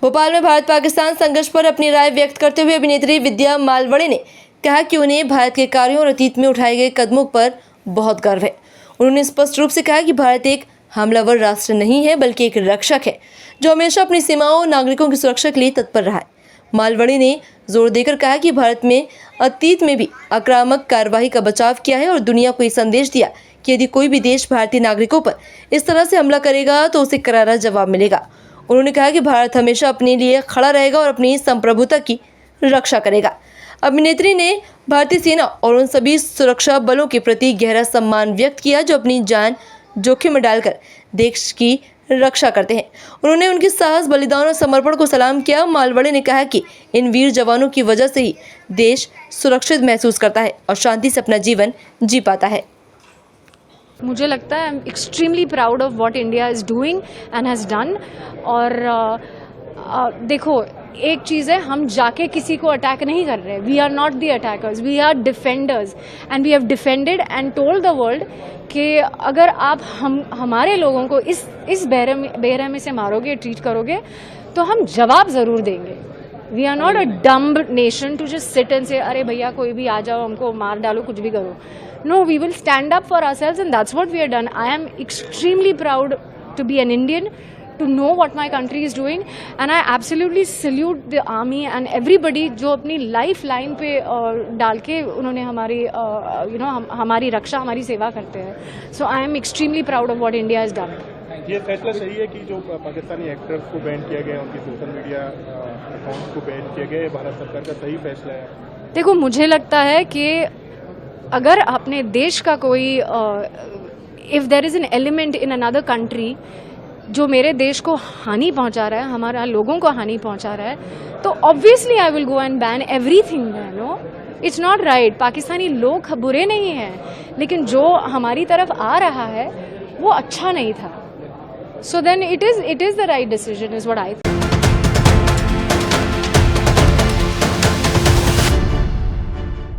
भोपाल में भारत पाकिस्तान संघर्ष पर अपनी राय व्यक्त करते हुए अभिनेत्री विद्या मालवड़े ने कहा कि उन्हें भारत के कार्यों और अतीत में उठाए गए कदमों पर बहुत गर्व है। उन्होंने स्पष्ट रूप से कहा कि भारत एक हमलावर राष्ट्र नहीं है बल्कि एक रक्षक है जो हमेशा अपनी सीमाओं और नागरिकों की सुरक्षा के लिए तत्पर रहा है। मालवड़े ने जोर देकर कहा कि भारत में अतीत में भी आक्रामक कार्रवाई का बचाव किया है और दुनिया को ये संदेश दिया कि यदि कोई भी देश भारतीय नागरिकों पर इस तरह से हमला करेगा तो उसे करारा जवाब मिलेगा। उन्होंने कहा कि भारत हमेशा अपने लिए खड़ा रहेगा और अपनी संप्रभुता की रक्षा करेगा। अभिनेत्री ने भारतीय सेना और उन सभी सुरक्षा बलों के प्रति गहरा सम्मान व्यक्त किया जो अपनी जान जोखिम में डालकर देश की रक्षा करते हैं। उन्होंने उनके साहस, बलिदान और समर्पण को सलाम किया। मालवड़े ने कहा कि इन वीर जवानों की वजह से ही देश सुरक्षित महसूस करता है और शांति से अपना जीवन जी पाता है। मुझे लगता है I am extremely proud of what India is doing and has done. और देखो, एक चीज़ है, हम जाके किसी को अटैक नहीं कर रहे। We are not the attackers, we are defenders and we have defended and told the world कि अगर आप हमारे लोगों को इस बेरहमी से मारोगे, ट्रीट करोगे तो हम जवाब ज़रूर देंगे। We are not a dumb nation to just sit and say अरे भैया कोई भी आ जाओ, हमको मार डालो, कुछ भी करो। No, we will stand up for ourselves and that's what we have done. I am extremely proud to be an Indian, to know what my country is doing, and I absolutely salute the army and everybody जो अपनी life line पे डाल के उन्होंने हमारी हमारी रक्षा, हमारी सेवा करते हैं। So I am extremely proud of what India has done. ये फैसला सही है कि जो पाकिस्तानी एक्टर्स को बैन किया गया, उनके सोशल मीडिया अकाउंट्स को बैन किया गया, भारत सरकार का सही फैसला है? देखो, मुझे लगता है कि अगर अपने देश का कोई if there is an element in another country जो मेरे देश को हानि पहुंचा रहा है, हमारा लोगों को हानि पहुंचा रहा है, तो obviously I will go and ban everything. No, it's not right. Pakistani लोग बुरे नहीं हैं, लेकिन जो हमारी तरफ आ रहा है वो अच्छा नहीं था। So then it is the right decision is what I think.